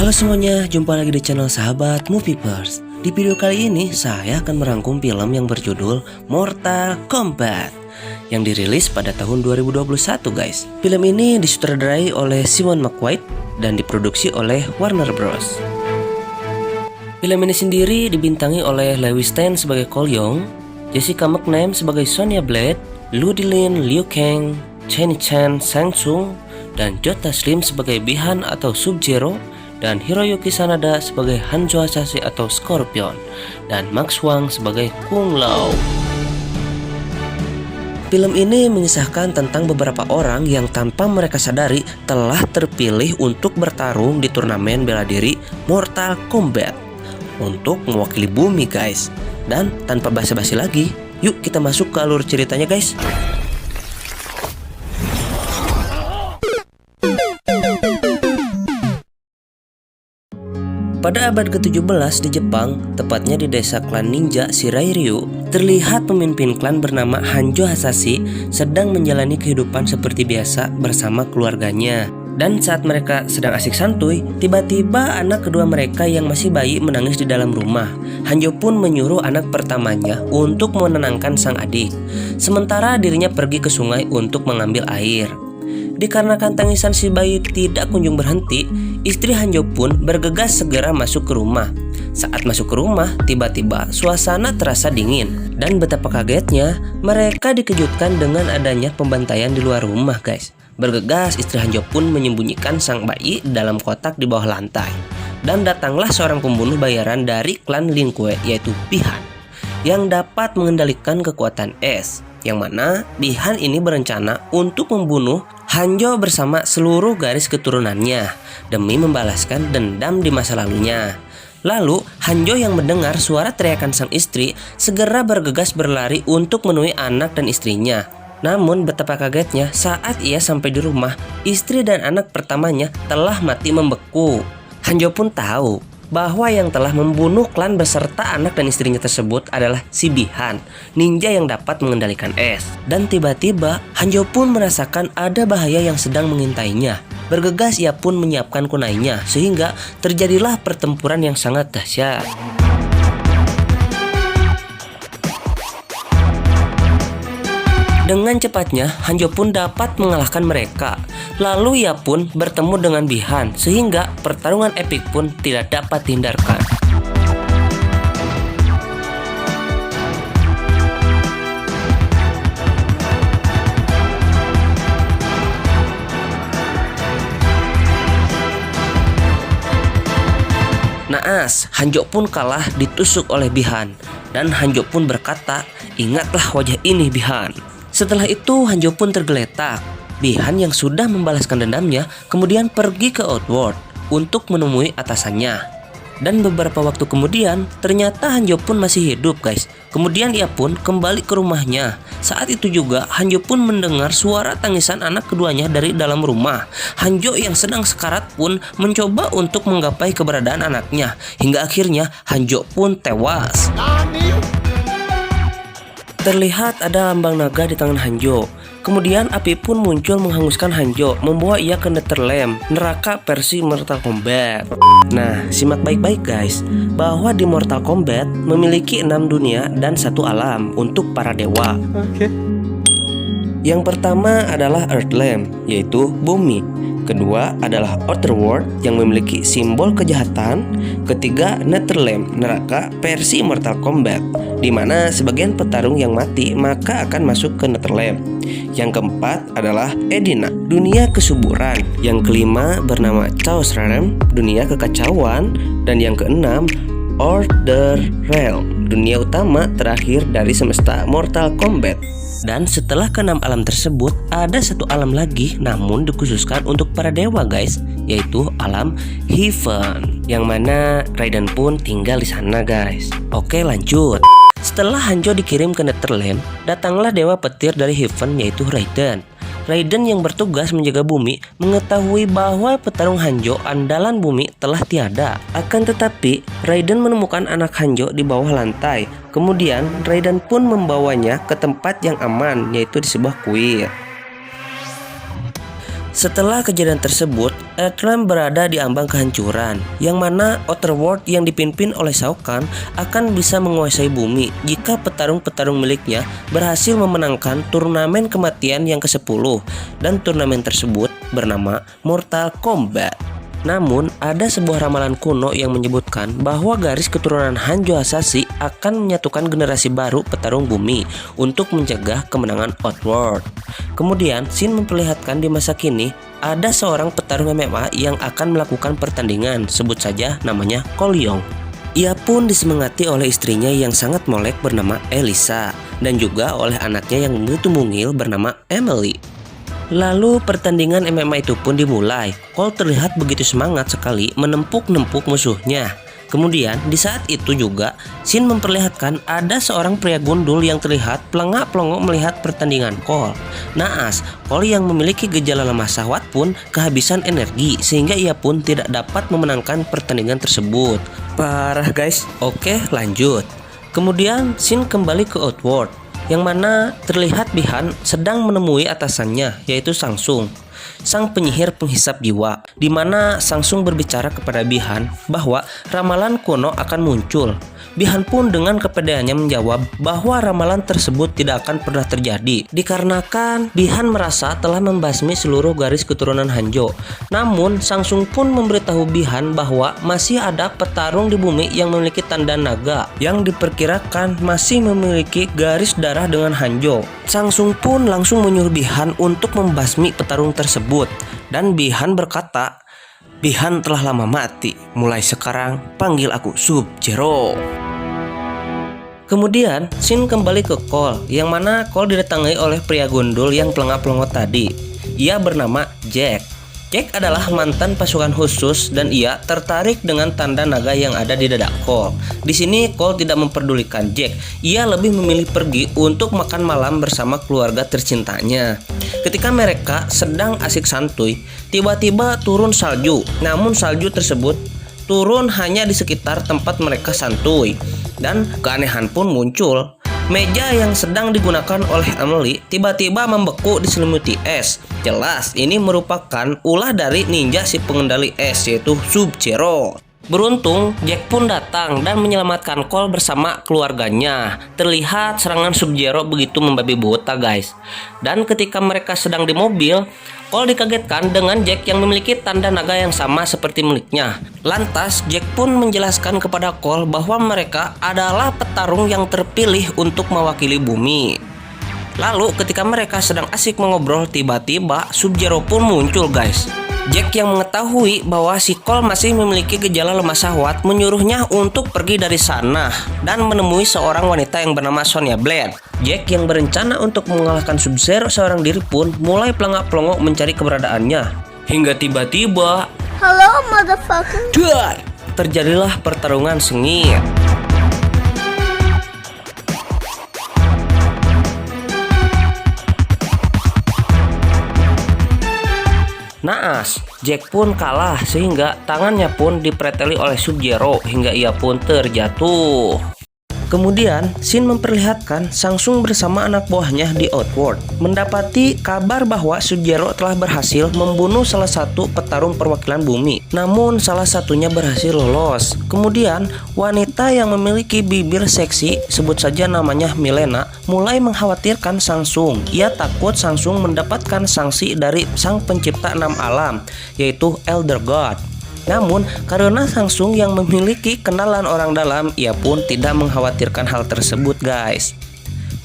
Halo semuanya, jumpa lagi di channel sahabat Moviepers. Di video kali ini saya akan merangkum film yang berjudul Mortal Kombat yang dirilis pada tahun 2021 guys. Film ini disutradarai oleh Simon McQuaid dan diproduksi oleh Warner Bros. Film ini sendiri dibintangi oleh Lewis Tan sebagai Cole Young, Jessica McNamee sebagai Sonya Blade, Lu Dilin, Liu Kang, Chen Chan Sang Sung, dan Jota Slim sebagai Bi-Han atau Sub-Zero, dan Hiroyuki Sanada sebagai Hanzo Hasashi atau Scorpion, dan Max Huang sebagai Kung Lao. Film ini mengisahkan tentang beberapa orang yang tanpa mereka sadari telah terpilih untuk bertarung di turnamen bela diri Mortal Kombat untuk mewakili bumi guys. Dan tanpa basa-basi lagi, yuk kita masuk ke alur ceritanya guys. Pada abad ke-17 di Jepang, tepatnya di desa klan ninja Shirairyu, terlihat pemimpin klan bernama Hanzo Hasashi sedang menjalani kehidupan seperti biasa bersama keluarganya. Dan saat mereka sedang asik santuy, tiba-tiba anak kedua mereka yang masih bayi menangis di dalam rumah. Hanzo pun menyuruh anak pertamanya untuk menenangkan sang adik, sementara dirinya pergi ke sungai untuk mengambil air. Dikarenakan tangisan si bayi tidak kunjung berhenti, istri Hanzo pun bergegas segera masuk ke rumah. Saat masuk ke rumah, tiba-tiba suasana terasa dingin. Dan betapa kagetnya, mereka dikejutkan dengan adanya pembantaian di luar rumah guys. Bergegas, istri Hanzo pun menyembunyikan sang bayi dalam kotak di bawah lantai. Dan datanglah seorang pembunuh bayaran dari klan Lin Kuei, yaitu Bi-Han, yang dapat mengendalikan kekuatan es. Yang mana Bi-Han ini berencana untuk membunuh Hanzo bersama seluruh garis keturunannya demi membalaskan dendam di masa lalunya. Lalu Hanzo yang mendengar suara teriakan sang istri segera bergegas berlari untuk menemui anak dan istrinya. Namun betapa kagetnya saat ia sampai di rumah, istri dan anak pertamanya telah mati membeku. Hanzo pun tahu bahwa yang telah membunuh klan beserta anak dan istrinya tersebut adalah si Bi-Han, ninja yang dapat mengendalikan es. Dan tiba-tiba Hanzo pun merasakan ada bahaya yang sedang mengintainya. Bergegas ia pun menyiapkan kunainya, sehingga terjadilah pertempuran yang sangat dahsyat. Dengan cepatnya, Hanzo pun dapat mengalahkan mereka. Lalu ia pun bertemu dengan Bi-Han, sehingga pertarungan epik pun tidak dapat dihindarkan. Naas, Hanzo pun kalah ditusuk oleh Bi-Han. Dan Hanzo pun berkata, "Ingatlah wajah ini Bi-Han." Setelah itu Hanzo pun tergeletak. Bi-Han yang sudah membalaskan dendamnya kemudian pergi ke Outworld untuk menemui atasannya. Dan beberapa waktu kemudian ternyata Hanzo pun masih hidup guys. Kemudian ia pun kembali ke rumahnya. Saat itu juga Hanzo pun mendengar suara tangisan anak keduanya dari dalam rumah. Hanzo yang sedang sekarat pun mencoba untuk menggapai keberadaan anaknya. Hingga akhirnya Hanzo pun tewas. Terlihat ada lambang naga di tangan Hanzo. Kemudian api pun muncul menghanguskan Hanzo, membawa ia ke Netherrealm, neraka versi Mortal Kombat. Nah, simak baik-baik guys, bahwa di Mortal Kombat memiliki 6 dunia dan 1 alam untuk para dewa. Yang pertama adalah Earthrealm, yaitu bumi. Kedua adalah Otherworld yang memiliki simbol kejahatan. Ketiga, Netherrealm, neraka versi Mortal Kombat, di mana sebagian petarung yang mati maka akan masuk ke Netherrealm. Yang keempat adalah Edina, dunia kesuburan. Yang kelima bernama Chaos Realm, dunia kekacauan. Dan yang keenam, Order Realm, dunia utama terakhir dari semesta Mortal Kombat. Dan setelah ke-6 alam tersebut, ada 1 alam lagi namun dikhususkan untuk para dewa guys, yaitu alam Heaven, yang mana Raiden pun tinggal di sana guys. Oke, lanjut. Setelah Hanzo dikirim ke Netherrealm, datanglah dewa petir dari Heaven yaitu Raiden. Raiden yang bertugas menjaga bumi mengetahui bahwa petarung Hanzo andalan bumi telah tiada. Akan tetapi, Raiden menemukan anak Hanzo di bawah lantai. Kemudian, Raiden pun membawanya ke tempat yang aman, yaitu di sebuah kuil. Setelah kejadian tersebut, Earthrealm berada di ambang kehancuran, yang mana Otherworld yang dipimpin oleh Shao Kahn akan bisa menguasai bumi jika petarung-petarung miliknya berhasil memenangkan turnamen kematian yang ke-10, dan turnamen tersebut bernama Mortal Kombat. Namun, ada sebuah ramalan kuno yang menyebutkan bahwa garis keturunan Hanjo Hasashi akan menyatukan generasi baru petarung bumi untuk mencegah kemenangan Outworld. Kemudian, Shin memperlihatkan di masa kini ada seorang petarung MMA yang akan melakukan pertandingan, sebut saja namanya Cole Young. Ia pun disemangati oleh istrinya yang sangat molek bernama Elisa, dan juga oleh anaknya yang begitu mungil bernama Emily. Lalu pertandingan MMA itu pun dimulai. Cole terlihat begitu semangat sekali menempuk-nempuk musuhnya. Kemudian di saat itu juga Shin memperlihatkan ada seorang pria gundul yang terlihat pelengak-pelongok melihat pertandingan Cole. Naas, Cole yang memiliki gejala lemah syahwat pun kehabisan energi sehingga ia pun tidak dapat memenangkan pertandingan tersebut. Parah guys. Oke, lanjut. Kemudian Shin kembali ke Outworld, yang mana terlihat Bi-Han sedang menemui atasannya, yaitu Shang-Tsung, sang penyihir penghisap jiwa, di mana Shang-Tsung berbicara kepada Bi-Han bahwa ramalan kuno akan muncul. Bi-Han pun dengan kepedeannya menjawab bahwa ramalan tersebut tidak akan pernah terjadi dikarenakan Bi-Han merasa telah membasmi seluruh garis keturunan Hanjo. Namun Shang-Tsung pun memberitahu Bi-Han bahwa masih ada petarung di bumi yang memiliki tanda naga yang diperkirakan masih memiliki garis darah dengan Hanjo. Shang-Tsung pun langsung menyuruh Bi-Han untuk membasmi petarung tersebut, dan Bi-Han berkata, "Bi-Han telah lama mati, mulai sekarang panggil aku Sub-Zero." Kemudian Shin kembali ke Cole, yang mana Cole didatangi oleh pria gundul yang pelengak-pelongot tadi. Ia bernama Jack. Jack adalah mantan pasukan khusus dan ia tertarik dengan tanda naga yang ada di dada Cole. Di sini Cole tidak memperdulikan Jack. Ia lebih memilih pergi untuk makan malam bersama keluarga tercintanya. Ketika mereka sedang asik santuy, tiba-tiba turun salju. Namun salju tersebut turun hanya di sekitar tempat mereka santuy, dan keanehan pun muncul. Meja yang sedang digunakan oleh Emily tiba-tiba membeku diselimuti es. Jelas ini merupakan ulah dari ninja si pengendali es, yaitu Sub-Zero. Beruntung Jack pun datang dan menyelamatkan Cole bersama keluarganya. Terlihat serangan Sub-Zero begitu membabi buta guys. Dan ketika mereka sedang di mobil, Cole dikagetkan dengan Jack yang memiliki tanda naga yang sama seperti miliknya. Lantas Jack pun menjelaskan kepada Cole bahwa mereka adalah petarung yang terpilih untuk mewakili bumi. Lalu ketika mereka sedang asik mengobrol, tiba-tiba Sub-Zero pun muncul guys. Jack yang mengetahui bahwa si Cole masih memiliki gejala lemah syahwat menyuruhnya untuk pergi dari sana dan menemui seorang wanita yang bernama Sonya Blade. Jack yang berencana untuk mengalahkan Sub-Zero seorang diri pun mulai pelengak-pelongok mencari keberadaannya. Hingga tiba-tiba, "Hello, motherfucker." dar, terjadilah pertarungan sengit. Naas, Jack pun kalah sehingga tangannya pun dipreteli oleh Sub-Zero hingga ia pun terjatuh. Kemudian Shin memperlihatkan Shang-Tsung bersama anak buahnya di Outworld mendapati kabar bahwa Sub-Zero telah berhasil membunuh salah satu petarung perwakilan bumi. Namun salah satunya berhasil lolos. Kemudian wanita yang memiliki bibir seksi, sebut saja namanya Milena, mulai mengkhawatirkan Shang-Tsung. Ia takut Shang-Tsung mendapatkan sanksi dari sang pencipta 6 alam, yaitu Elder God. Namun karena Shang-Tsung yang memiliki kenalan orang dalam, ia pun tidak mengkhawatirkan hal tersebut guys.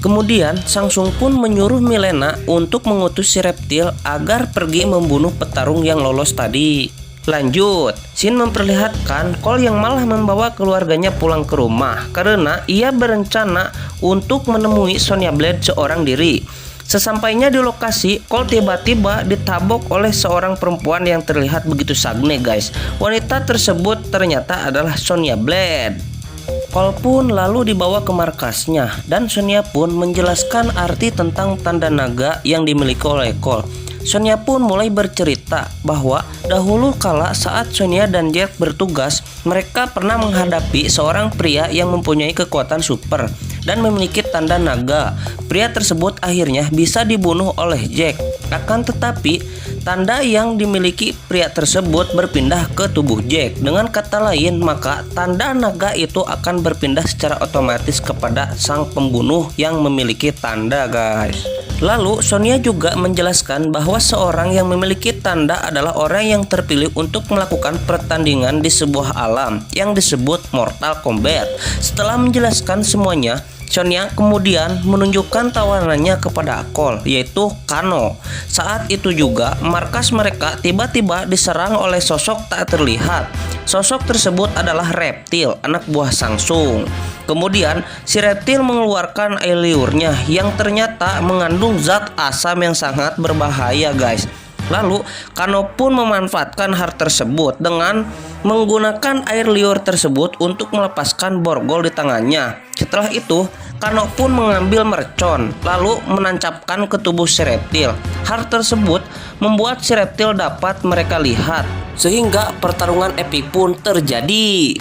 Kemudian Shang-Tsung pun menyuruh Milena untuk mengutus si reptil agar pergi membunuh petarung yang lolos tadi. Lanjut, Shin memperlihatkan Cole yang malah membawa keluarganya pulang ke rumah karena ia berencana untuk menemui Sonya Blade seorang diri. Sesampainya di lokasi, Cole tiba-tiba ditabok oleh seorang perempuan yang terlihat begitu sagne guys. Wanita tersebut ternyata adalah Sonya Blade. Cole pun lalu dibawa ke markasnya dan Sonya pun menjelaskan arti tentang tanda naga yang dimiliki oleh Cole. Sonya pun mulai bercerita bahwa dahulu kala saat Sonya dan Jack bertugas, mereka pernah menghadapi seorang pria yang mempunyai kekuatan super. dan memiliki tanda naga. Pria tersebut akhirnya bisa dibunuh oleh Jack. Akan tetapi, tanda yang dimiliki pria tersebut berpindah ke tubuh Jack. Dengan kata lain, maka tanda naga itu akan berpindah secara otomatis kepada sang pembunuh yang memiliki tanda, guys. Lalu Sonya juga menjelaskan bahwa seorang yang memiliki tanda adalah orang yang terpilih untuk melakukan pertandingan di sebuah alam yang disebut Mortal Kombat. Setelah menjelaskan semuanya, Sonya kemudian menunjukkan tawarannya kepada Cole, yaitu Kano. Saat itu juga markas mereka tiba-tiba diserang oleh sosok tak terlihat. Sosok tersebut adalah reptil, anak buah Samsung. Kemudian si reptil mengeluarkan air liurnya yang ternyata mengandung zat asam yang sangat berbahaya, guys. Lalu Kano pun memanfaatkan hal tersebut dengan menggunakan air liur tersebut untuk melepaskan borgol di tangannya. Setelah itu Kano pun mengambil mercon lalu menancapkan ke tubuh si reptil. Hal tersebut membuat si reptil dapat mereka lihat, sehingga pertarungan epik pun terjadi.